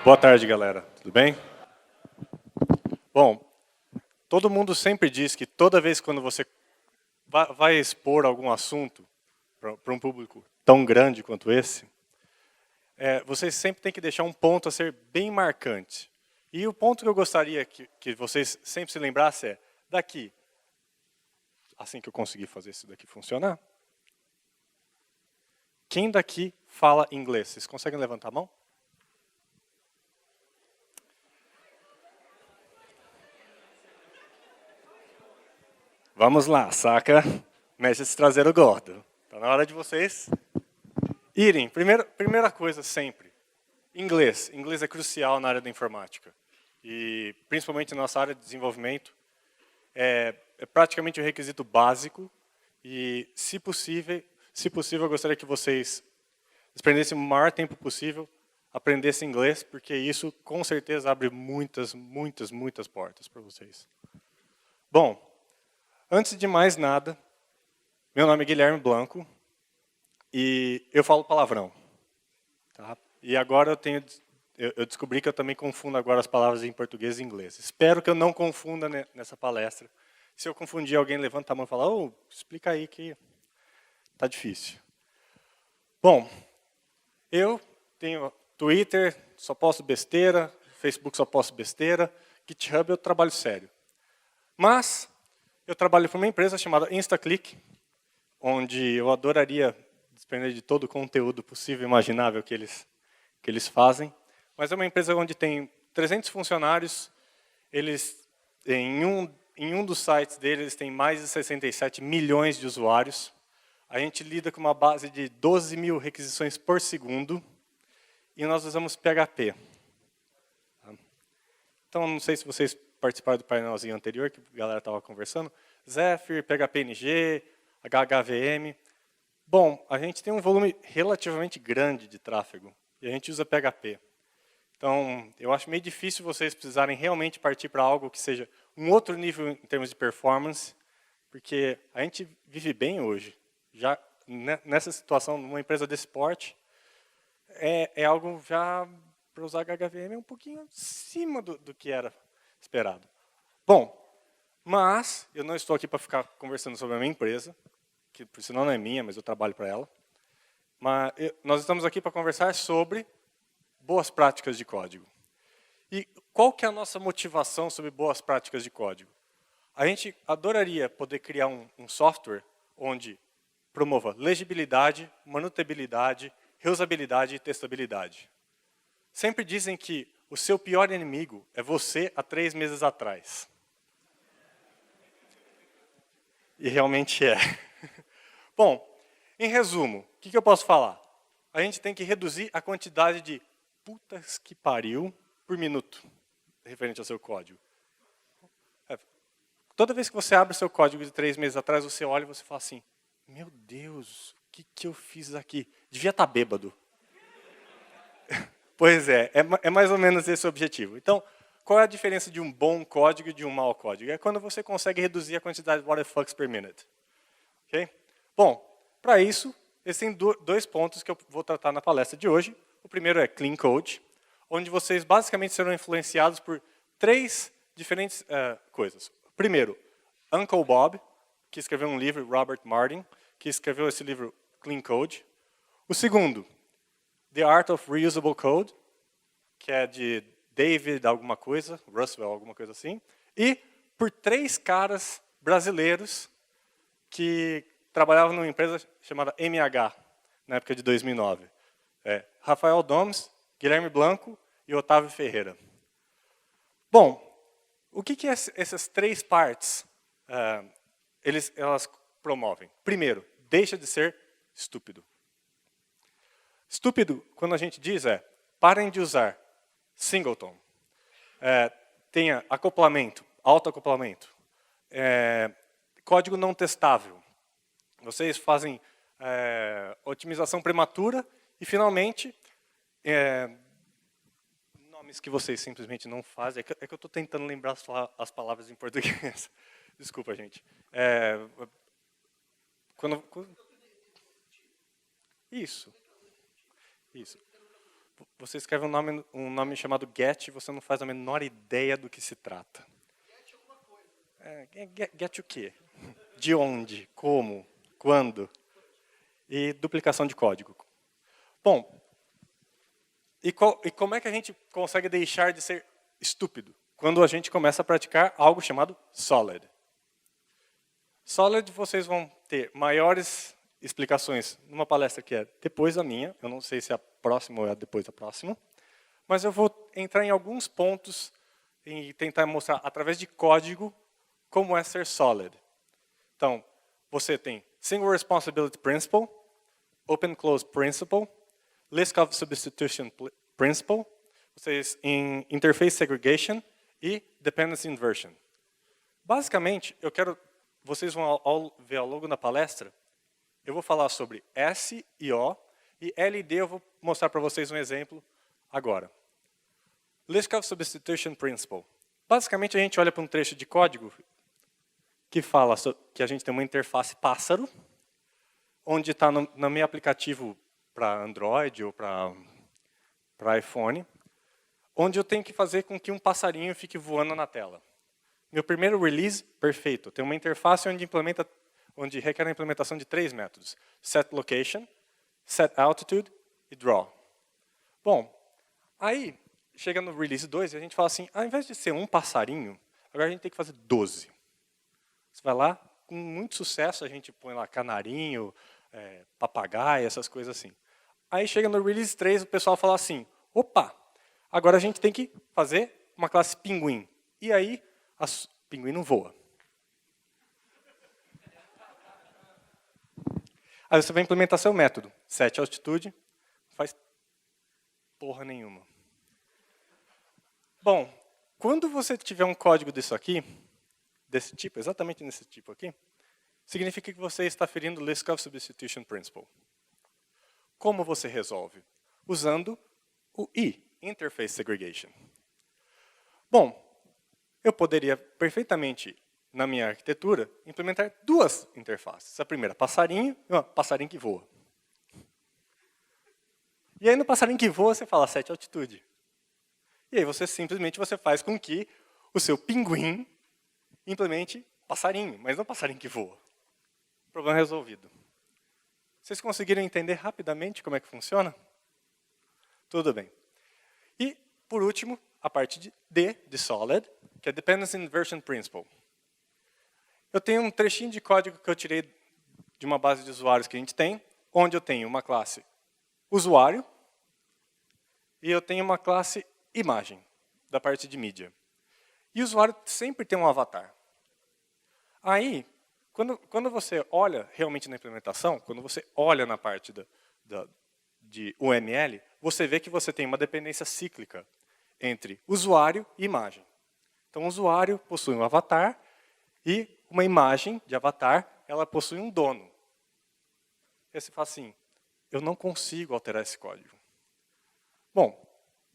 Boa tarde, galera. Tudo bem? Bom, todo mundo sempre diz que toda vez quando você vai expor algum assunto para um público tão grande quanto esse, você sempre tem que deixar um ponto a ser bem marcante. E o ponto que eu gostaria que vocês sempre se lembrassem é, daqui, assim que eu conseguir fazer isso daqui funcionar, quem daqui fala inglês? Vocês conseguem levantar a mão? Vamos lá, saca? Mexe esse traseiro gordo. Está na hora de vocês irem. Primeira coisa sempre, inglês. Inglês é crucial na área da informática. E principalmente na nossa área de desenvolvimento, é praticamente um requisito básico. E se possível, eu gostaria que vocês desprendessem o maior tempo possível, aprendessem inglês, porque isso com certeza abre muitas portas para vocês. Bom, antes de mais nada, meu nome é Guilherme Blanco e eu falo palavrão. Tá? E agora eu descobri que eu também confundo agora as palavras em português e inglês. Espero que eu não confunda nessa palestra. Se eu confundir, alguém levanta a mão e fala, explica aí que tá difícil. Bom, eu tenho Twitter, só posto besteira, Facebook só posto besteira, GitHub eu trabalho sério. Mas eu trabalho para uma empresa chamada InstaClick, onde eu adoraria desprender de todo o conteúdo possível e imaginável que eles fazem. Mas é uma empresa onde tem 300 funcionários, em um dos sites deles tem mais de 67 milhões de usuários. A gente lida com uma base de 12 mil requisições por segundo e nós usamos PHP. Então, não sei se vocês participaram do painelzinho anterior, que a galera estava conversando. Zephyr, PHP-NG, HHVM. Bom, a gente tem um volume relativamente grande de tráfego e a gente usa PHP. Então, eu acho meio difícil vocês precisarem realmente partir para algo que seja um outro nível em termos de performance, porque a gente vive bem hoje. Já nessa situação, numa empresa desse porte, é algo já, para usar HHVM, um pouquinho acima do que era esperado. Bom, mas eu não estou aqui para ficar conversando sobre a minha empresa, que por sinal não é minha, mas eu trabalho para ela. Mas nós estamos aqui para conversar sobre boas práticas de código. E qual que é a nossa motivação sobre boas práticas de código? A gente adoraria poder criar um software onde promova legibilidade, manutenibilidade, reusabilidade e testabilidade. Sempre dizem que o seu pior inimigo é você há 3 meses atrás. E realmente é. Bom, em resumo, o que eu posso falar? A gente tem que reduzir a quantidade de putas que pariu por minuto, referente ao seu código. Toda vez que você abre seu código de 3 meses atrás, você olha e você fala assim, meu Deus, o que eu fiz aqui? Devia estar bêbado. Pois é mais ou menos esse o objetivo. Então, qual é a diferença de um bom código e de um mau código? É quando você consegue reduzir a quantidade de what the fucks per minute. Okay? Bom, para isso, existem 2 pontos que eu vou tratar na palestra de hoje. O primeiro é Clean Code, onde vocês basicamente serão influenciados por 3 diferentes coisas. Primeiro, Uncle Bob, que escreveu um livro, Robert Martin, que escreveu esse livro Clean Code. O segundo, The Art of Reusable Code, que é de David alguma coisa, Russell alguma coisa assim. E por 3 caras brasileiros que trabalhavam numa empresa chamada MH, na época de 2009. Rafael Domes, Guilherme Blanco e Otávio Ferreira. Bom, o que essas 3 partes elas promovem? Primeiro, deixa de ser estúpido. Estúpido, quando a gente diz, parem de usar singleton, tenha acoplamento, autoacoplamento, código não testável. Vocês fazem otimização prematura e, finalmente, nomes que vocês simplesmente não fazem. É que eu estou tentando lembrar as palavras em português. Desculpa, gente. Isso. você escreve um nome chamado get e você não faz a menor ideia do que se trata. Get alguma coisa. Get o quê? De onde? Como? Quando? E duplicação de código. Bom, e como é que a gente consegue deixar de ser estúpido? Quando a gente começa a praticar algo chamado Solid. Solid, vocês vão ter maiores explicações numa palestra que é depois da minha. Eu não sei se é a próxima ou é depois da próxima. Mas eu vou entrar em alguns pontos e tentar mostrar, através de código, como é ser Solid. Então, você tem Single Responsibility Principle, Open Close Principle, List of Substitution Principle, vocês em Interface Segregation e Dependency Inversion. Basicamente, vocês vão ver ao longo da palestra, eu vou falar sobre S e O, e L e D eu vou mostrar para vocês um exemplo agora. List of Substitution Principle. Basicamente, a gente olha para um trecho de código que fala que a gente tem uma interface pássaro, onde está no meu aplicativo para Android ou para iPhone, onde eu tenho que fazer com que um passarinho fique voando na tela. Meu primeiro release, perfeito. Tem uma interface onde requer a implementação de 3 métodos. Set Location, Set Altitude e Draw. Bom, aí chega no release 2 e a gente fala assim, ao invés de ser um passarinho, agora a gente tem que fazer 12. Você vai lá, com muito sucesso, a gente põe lá canarinho, papagaio, essas coisas assim. Aí chega no release 3, o pessoal fala assim, opa, agora a gente tem que fazer uma classe pinguim. E aí, pinguim não voa. Aí você vai implementar seu método. Set altitude, não faz porra nenhuma. Bom, quando você tiver um código disso aqui, desse tipo, exatamente nesse tipo aqui, significa que você está ferindo o List of Substitution Principle. Como você resolve? Usando o I, Interface Segregation. Bom, eu poderia perfeitamente, na minha arquitetura, implementar 2 interfaces. A primeira, passarinho, e uma passarinho que voa. E aí no passarinho que voa, você fala set altitude. E aí você simplesmente faz com que o seu pinguim implemente passarinho, mas não passarinho que voa. Problema resolvido. Vocês conseguiram entender rapidamente como é que funciona? Tudo bem. E, por último, a parte de D, de Solid, que é Dependency Inversion Principle. Eu tenho um trechinho de código que eu tirei de uma base de usuários que a gente tem, onde eu tenho uma classe usuário e eu tenho uma classe imagem, da parte de mídia. E o usuário sempre tem um avatar. Aí, quando você olha realmente na implementação, quando você olha na parte de UML, você vê que você tem uma dependência cíclica entre usuário e imagem. Então, o usuário possui um avatar e uma imagem de avatar, ela possui um dono. E você fala assim, eu não consigo alterar esse código. Bom,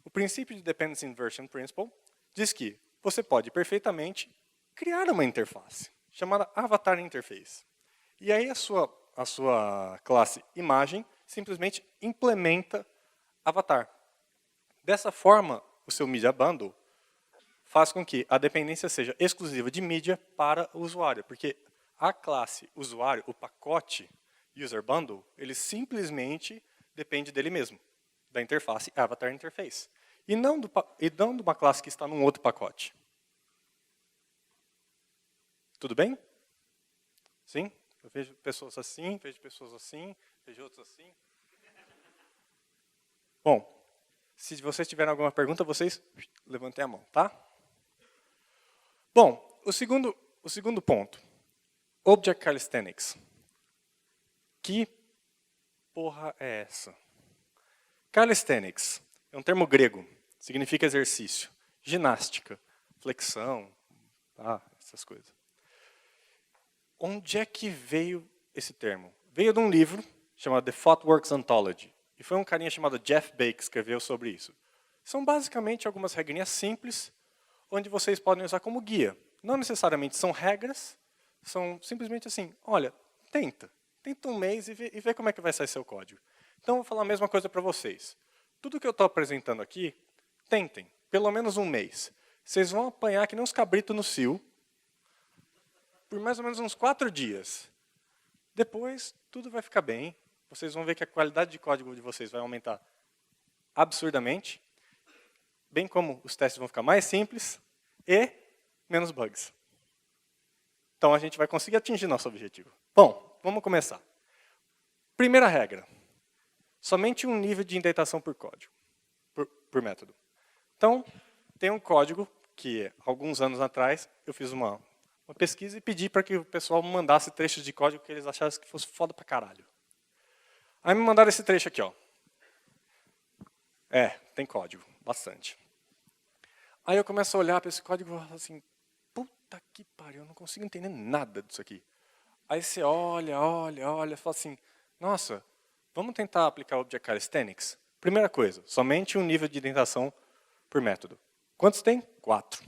o princípio de Dependency Inversion Principle diz que você pode perfeitamente criar uma interface, chamada Avatar Interface. E aí a sua classe imagem simplesmente implementa avatar. Dessa forma, o seu Media Bundle faz com que a dependência seja exclusiva de mídia para o usuário, porque a classe usuário, o pacote User Bundle, ele simplesmente depende dele mesmo, da interface Avatar Interface, e não de uma classe que está num outro pacote. Tudo bem? Sim? Eu vejo pessoas assim, vejo pessoas assim, vejo outros assim. Bom, se vocês tiverem alguma pergunta, vocês levantem a mão, tá? Bom, o segundo ponto. Object Calisthenics. Que porra é essa? Calisthenics é um termo grego, significa exercício, ginástica, flexão, tá? Essas coisas. Onde é que veio esse termo? Veio de um livro chamado The ThoughtWorks Anthology. E foi um carinha chamado Jeff Beck que escreveu sobre isso. São basicamente algumas regrinhas simples, onde vocês podem usar como guia. Não necessariamente são regras, são simplesmente assim, olha, tenta um mês e vê como é que vai sair seu código. Então, eu vou falar a mesma coisa para vocês. tudo que eu estou apresentando aqui, tentem, pelo menos um mês. Vocês vão apanhar que nem uns cabritos no cio, por mais ou menos uns 4 dias. Depois, tudo vai ficar bem. Vocês vão ver que a qualidade de código de vocês vai aumentar absurdamente, bem como os testes vão ficar mais simples e menos bugs. Então, a gente vai conseguir atingir nosso objetivo. Bom, vamos começar. Primeira regra. Somente um nível de indentação por código, por método. Então, tem um código que, alguns anos atrás, eu fiz uma pesquisa e pedi para que o pessoal me mandasse trechos de código que eles achassem que fosse foda pra caralho. Aí me mandaram esse trecho aqui, ó. Tem código, bastante. Aí eu começo a olhar para esse código e falo assim, puta que pariu, eu não consigo entender nada disso aqui. Aí você olha, e fala assim, nossa, vamos tentar aplicar o Object Calisthenics? Primeira coisa, somente um nível de indentação por método. Quantos tem? 4.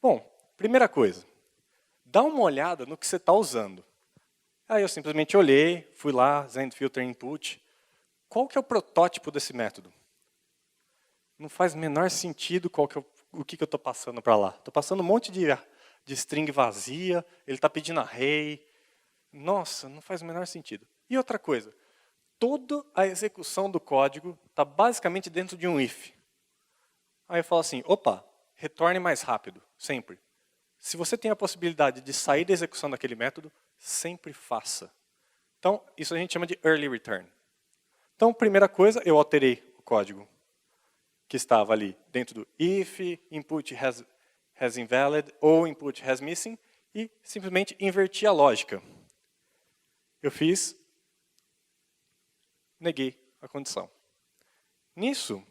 Bom, primeira coisa, dá uma olhada no que você está usando. Aí eu simplesmente olhei, fui lá, ZendFilter Input. Qual que é o protótipo desse método? Não faz o menor sentido o que eu estou passando para lá. Estou passando um monte de string vazia, ele está pedindo array. Nossa, não faz o menor sentido. E outra coisa, toda a execução do código está basicamente dentro de um if. Aí eu falo assim, opa, retorne mais rápido, sempre. Se você tem a possibilidade de sair da execução daquele método, sempre faça. Então, isso a gente chama de early return. Então, primeira coisa, eu alterei o código que estava ali dentro do if, input has invalid ou input has missing e simplesmente inverti a lógica. Eu neguei a condição. Nisso,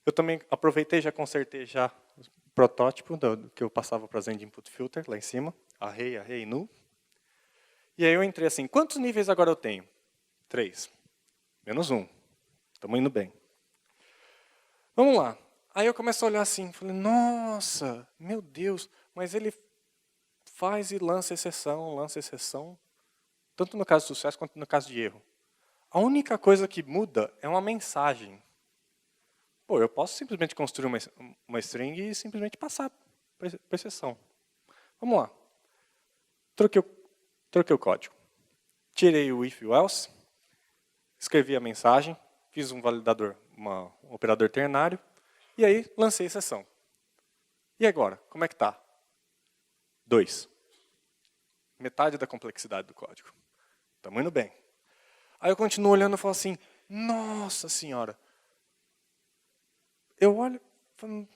eu também aproveitei, já consertei já o protótipo que eu passava para Zend Input Filter, lá em cima, array, null. E aí eu entrei assim, quantos níveis agora eu tenho? 3. Menos 1. Estamos indo bem. Vamos lá. Aí eu começo a olhar assim, falei, nossa, meu Deus, mas ele faz e lança exceção, tanto no caso de sucesso quanto no caso de erro. A única coisa que muda é uma mensagem. Pô, eu posso simplesmente construir uma string e simplesmente passar para exceção. Vamos lá. Troquei o código. Tirei o if e o else, escrevi a mensagem, fiz um validador, um operador ternário, e aí lancei a exceção. E agora, como é que está? 2. Metade da complexidade do código. Estamos indo bem. Aí eu continuo olhando e falo assim, nossa senhora. Eu olho,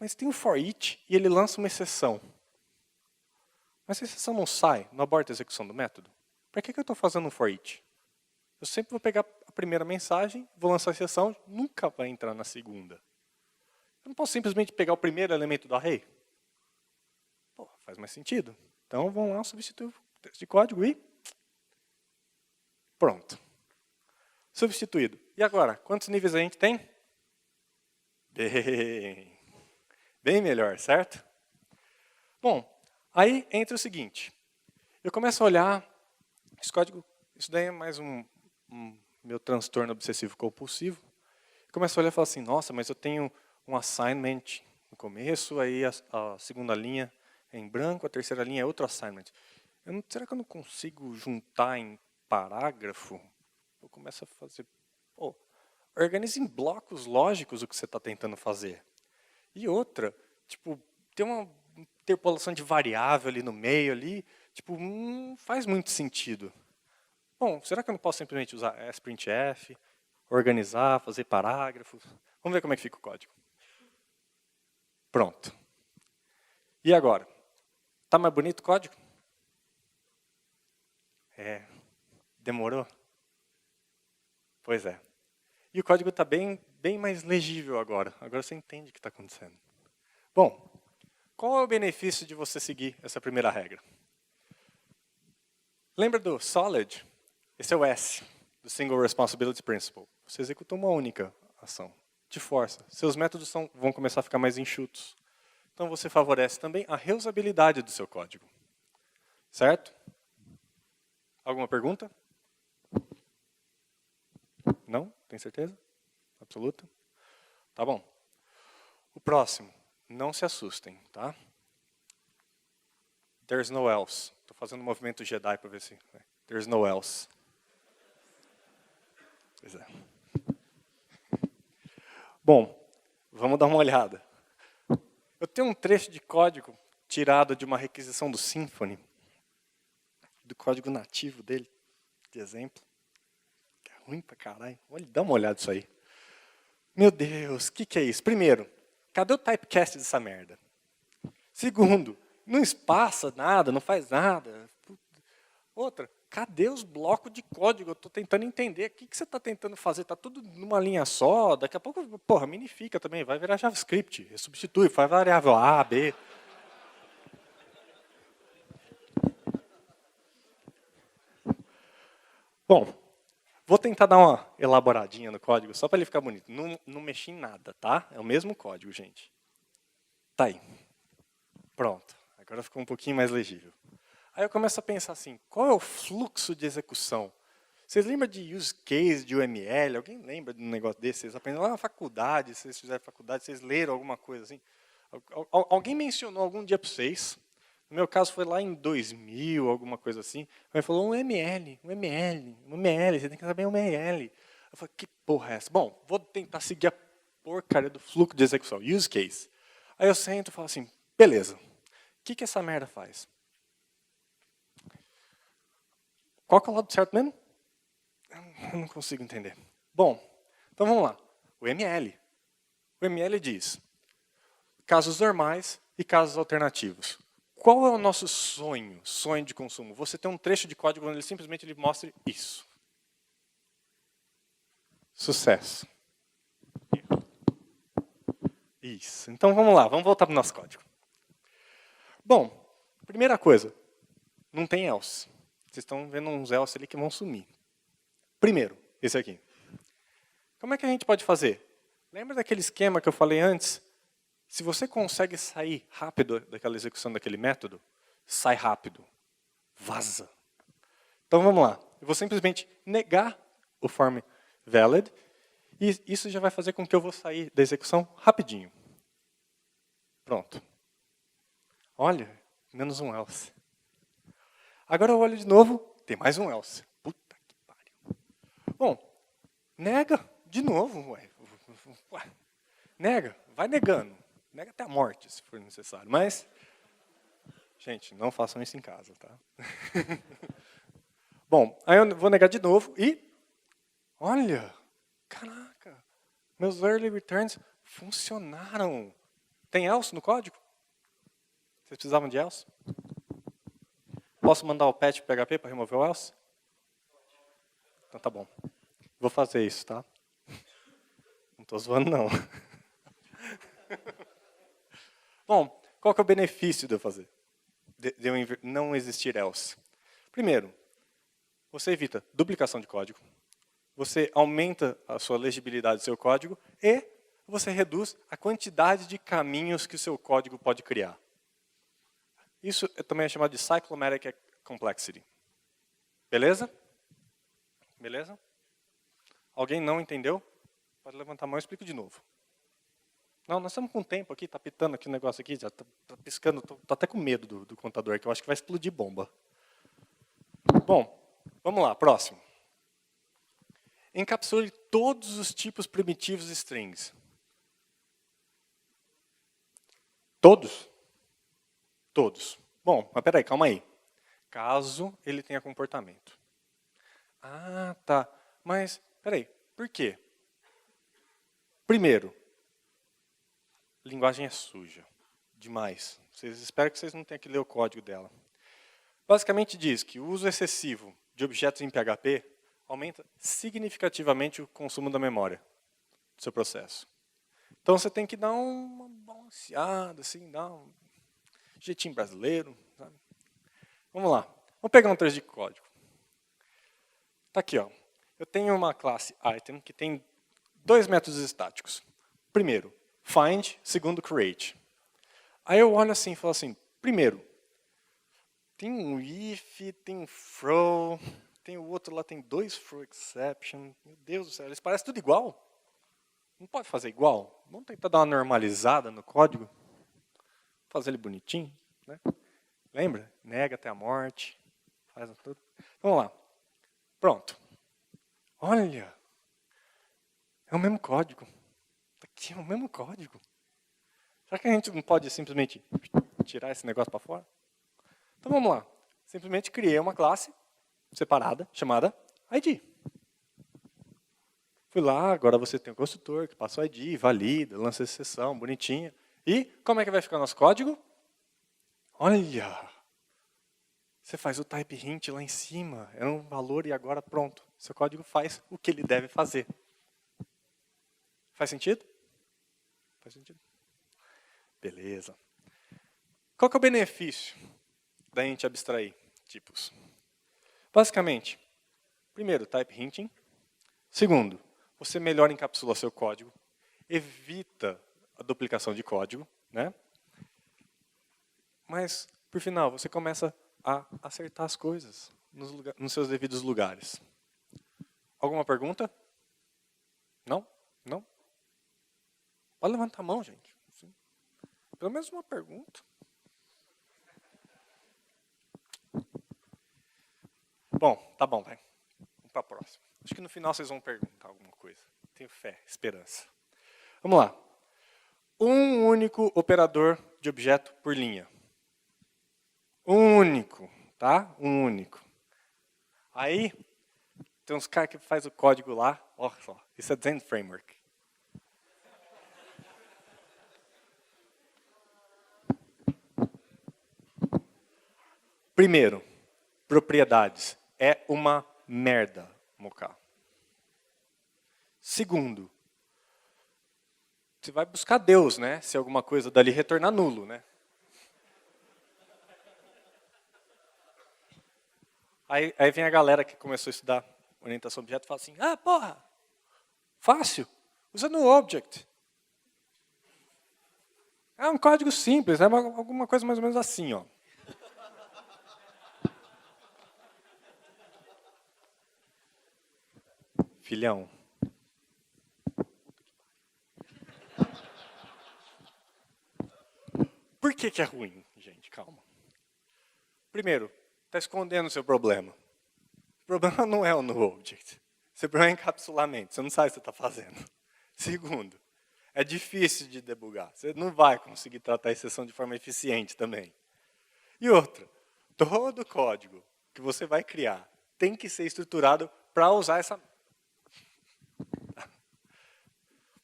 mas tem o for each e ele lança uma exceção. Mas a exceção não sai, não aborta a execução do método? Para que eu estou fazendo um for each? Eu sempre vou pegar a primeira mensagem, vou lançar a exceção, nunca vai entrar na segunda. Eu não posso simplesmente pegar o primeiro elemento do array? Pô, faz mais sentido. Então vamos lá, substituir o texto de código e pronto. Substituído. E agora, quantos níveis a gente tem? Bem melhor, certo? Bom, aí entra o seguinte. Eu começo a olhar, esse código, isso daí é mais meu transtorno obsessivo compulsivo. Eu começo a olhar e falo assim, nossa, mas eu tenho um assignment no começo, aí a segunda linha é em branco, a terceira linha é outro assignment. Será que eu não consigo juntar em parágrafo? Eu começo a fazer, organize em blocos lógicos o que você está tentando fazer. E outra, tipo, tem uma interpolação de variável ali no meio, ali, tipo, não faz muito sentido. Bom, será que eu não posso simplesmente usar sprintf, organizar, fazer parágrafos? Vamos ver como é que fica o código. Pronto. E agora? Está mais bonito o código? Demorou? Pois é. E o código está bem mais legível agora. Agora você entende o que está acontecendo. Bom, qual é o benefício de você seguir essa primeira regra? Lembra do Solid? Esse é o S, do Single Responsibility Principle. Você executa uma única ação, de força. Seus métodos vão começar a ficar mais enxutos. Então você favorece também a reusabilidade do seu código. Certo? Alguma pergunta? Não? Tem certeza? absoluta? Tá bom. O próximo, não se assustem, tá? There's no else. Estou fazendo um movimento Jedi para ver se... There's no else. Pois é. Bom, vamos dar uma olhada. Eu tenho um trecho de código tirado de uma requisição do Symfony, do código nativo dele, de exemplo. É ruim pra caralho. Olha, dá uma olhada nisso aí. Meu Deus, o que é isso? Primeiro, cadê o typecast dessa merda? Segundo, não espaça nada, não faz nada. Outra, cadê os blocos de código? Eu estou tentando entender. O que você está tentando fazer? Está tudo numa linha só. Daqui a pouco, porra, minifica também. Vai virar JavaScript. Substitui, faz variável A, B. Bom, vou tentar dar uma elaboradinha no código, só para ele ficar bonito. Não mexi em nada, tá? É o mesmo código, gente. Tá aí. Pronto. Agora ficou um pouquinho mais legível. Aí eu começo a pensar assim, qual é o fluxo de execução? Vocês lembram de use case, de UML? Alguém lembra de um negócio desse? Vocês aprenderam lá na faculdade, vocês fizeram faculdade, vocês leram alguma coisa assim? Alguém mencionou algum dia para vocês? No meu caso foi lá em 2000, alguma coisa assim. Aí falou um ML, você tem que saber um ML. Eu falei, que porra é essa? Bom, vou tentar seguir a porcaria do fluxo de execução, use case. Aí eu sento e falo assim, beleza, o que essa merda faz? Qual que é o lado certo mesmo? Eu não consigo entender. Bom, então vamos lá. O ML. O ML diz casos normais e casos alternativos. Qual é o nosso sonho de consumo? Você tem um trecho de código onde ele simplesmente mostre isso. Sucesso. Isso. Então vamos lá, vamos voltar para o nosso código. Bom, primeira coisa, não tem else. Vocês estão vendo uns else ali que vão sumir. Primeiro, esse aqui. Como é que a gente pode fazer? Lembra daquele esquema que eu falei antes? Se você consegue sair rápido daquela execução daquele método, sai rápido. Vaza. Então vamos lá. Eu vou simplesmente negar o form valid e isso já vai fazer com que eu vou sair da execução rapidinho. Pronto. Olha, menos um else. Agora eu olho de novo, tem mais um else. Puta que pariu. Bom, nega de novo, ué. Nega, vai negando. Nega até a morte, se for necessário. Mas, gente, não façam isso em casa, tá? Bom, aí eu vou negar de novo e... Olha, caraca, meus early returns funcionaram. Tem else no código? Vocês precisavam de else? Posso mandar o patch PHP para remover o else? Então tá bom. Vou fazer isso, tá? Não estou zoando, não. Bom, qual que é o benefício de eu fazer? De eu não existir else? Primeiro, você evita duplicação de código, você aumenta a sua legibilidade do seu código e você reduz a quantidade de caminhos que o seu código pode criar. Isso também é chamado de cyclomatic complexity. Beleza? Beleza? Alguém não entendeu? Pode levantar a mão e eu explico de novo. Não, nós estamos com tempo aqui, está pitando aqui o negócio aqui, já está piscando, estou até com medo do contador, que eu acho que vai explodir bomba. Bom, vamos lá, próximo. Encapsule todos os tipos primitivos de strings. Todos? Todos. Bom, mas peraí, calma aí. Caso ele tenha comportamento. Ah, tá. Mas, peraí, por quê? Primeiro, linguagem é suja. Demais. Espero que vocês não tenham que ler o código dela. Basicamente diz que o uso excessivo de objetos em PHP aumenta significativamente o consumo da memória do seu processo. Então você tem que dar uma balanceada, assim, dar um jeitinho brasileiro. Sabe? Vamos lá. Vamos pegar um trecho de código. Está aqui, ó. Eu tenho uma classe item que tem dois métodos estáticos. Primeiro, find. Segundo, create. Aí eu olho assim e falo assim, primeiro, tem um if, tem um throw, tem o outro lá, tem dois throw exception. Meu Deus do céu, eles parecem tudo igual. Não pode fazer igual? Vamos tentar dar uma normalizada no código? Fazer ele bonitinho, né? Lembra? Nega até a morte. Faz tudo. Vamos lá. Pronto. Olha. É o mesmo código. Aqui é o mesmo código. Será que a gente não pode simplesmente tirar esse negócio para fora? Então vamos lá. Simplesmente criei uma classe separada chamada ID. Fui lá, agora você tem um construtor que passa o ID, valida, lança a exceção, bonitinha. E como é que vai ficar nosso código? Olha! Você faz o type hint lá em cima, é um valor e agora pronto. Seu código faz o que ele deve fazer. Faz sentido? Faz sentido? Beleza. Qual que é o benefício da gente abstrair tipos? Basicamente, primeiro, type hinting. Segundo, você melhor encapsula seu código, evita a duplicação de código, né? Mas, por final, você começa a acertar as coisas nos seus devidos lugares. Alguma pergunta? Não? Não? Pode levantar a mão, gente. Sim. Pelo menos uma pergunta. Bom, tá bom, vai. Vamos para a próxima. Acho que no final vocês vão perguntar alguma coisa. Tenho fé, esperança. Vamos lá. Um único operador de objeto por linha. Um único, tá? Um único. Aí, tem uns caras que faz o código lá. Olha só, isso é Design Framework. Primeiro, propriedades. É uma merda, Mocha. Segundo, você vai buscar Deus, né? Se alguma coisa dali retornar nulo, né? Aí vem a galera que começou a estudar orientação a objeto e fala assim, ah, porra, fácil, usa no object. É um código simples, é alguma coisa mais ou menos assim, ó. Filhão. Por que é ruim, gente? Calma. Primeiro, está escondendo o seu problema. O problema não é o NoObject. O seu problema é encapsulamento. Você não sabe o que você está fazendo. Segundo, é difícil de debugar. Você não vai conseguir tratar a exceção de forma eficiente também. E outra, todo código que você vai criar tem que ser estruturado para usar essa...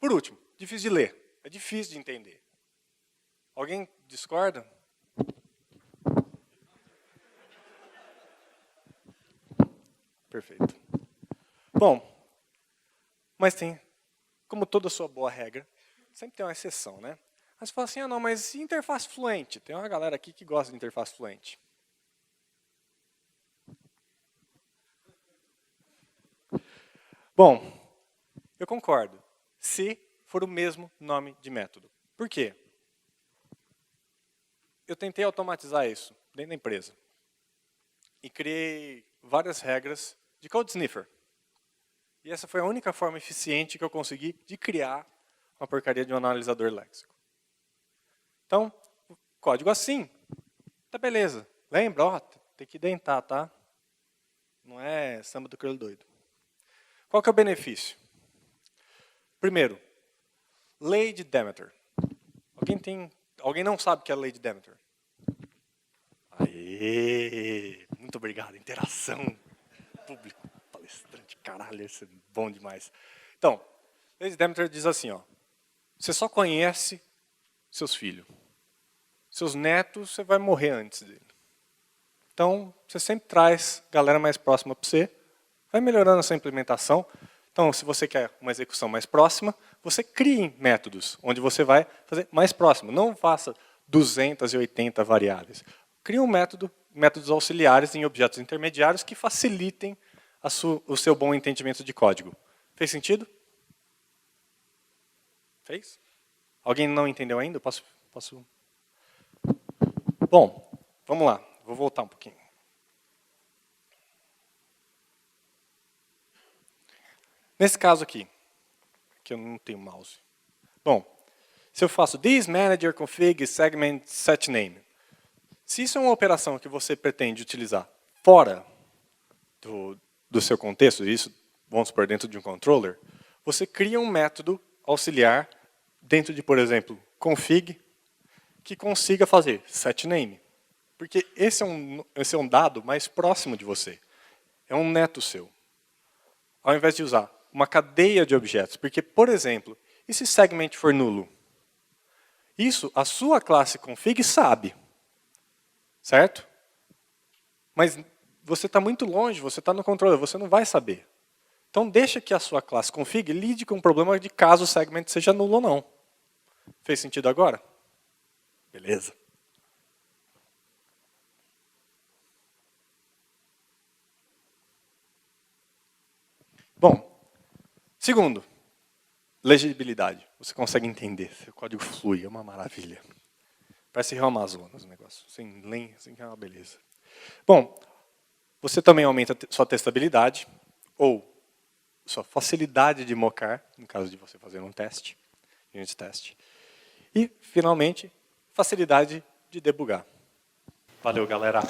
Por último, difícil de ler. É difícil de entender. Alguém discorda? Perfeito. Bom, mas tem, como toda sua boa regra, sempre tem uma exceção, né? Aí você fala assim, ah não, mas e interface fluente? Tem uma galera aqui que gosta de interface fluente. Bom, eu concordo, se for o mesmo nome de método. Por quê? Eu tentei automatizar isso dentro da empresa. E criei várias regras de code sniffer. E essa foi a única forma eficiente que eu consegui de criar uma porcaria de um analisador léxico. Então, código assim, tá beleza. Lembra? Ó, tem que dentar, tá? Não é samba do crioulo doido. Qual que é o benefício? Primeiro, lei de Demeter. Alguém não sabe o que é a lei de Demeter? Aê! Muito obrigado. Interação. Público. Palestrante. Caralho, isso é bom demais. Então, a lei de Demeter diz assim, ó. Você só conhece seus filhos. Seus netos, você vai morrer antes dele. Então, você sempre traz galera mais próxima para você. Vai melhorando essa implementação. Então, se você quer uma execução mais próxima, você crie métodos, onde você vai fazer mais próximo. Não faça 280 variáveis. Crie um métodos auxiliares em objetos intermediários que facilitem o seu bom entendimento de código. Fez sentido? Fez? Alguém não entendeu ainda? Posso... Bom, vamos lá. Vou voltar um pouquinho. Nesse caso aqui, que eu não tenho mouse. Bom, se eu faço this manager config segment set name, se isso é uma operação que você pretende utilizar fora do seu contexto, isso, vamos supor, dentro de um controller, você cria um método auxiliar dentro de, por exemplo, config, que consiga fazer set name. Porque esse é um dado mais próximo de você. É um neto seu. Ao invés de usar uma cadeia de objetos. Porque, por exemplo, e se segment for nulo? Isso a sua classe config sabe. Certo? Mas você está muito longe, você está no controller, você não vai saber. Então deixa que a sua classe config lide com o problema de caso o segment seja nulo ou não. Fez sentido agora? Beleza. Bom, segundo, legibilidade. Você consegue entender, seu código flui, é uma maravilha. Parece Rio Amazonas o negócio, sem lenha, assim que é uma beleza. Bom, você também aumenta sua testabilidade, ou sua facilidade de mocar, no caso de você fazer um teste, unit test. E, finalmente, facilidade de debugar. Valeu, galera.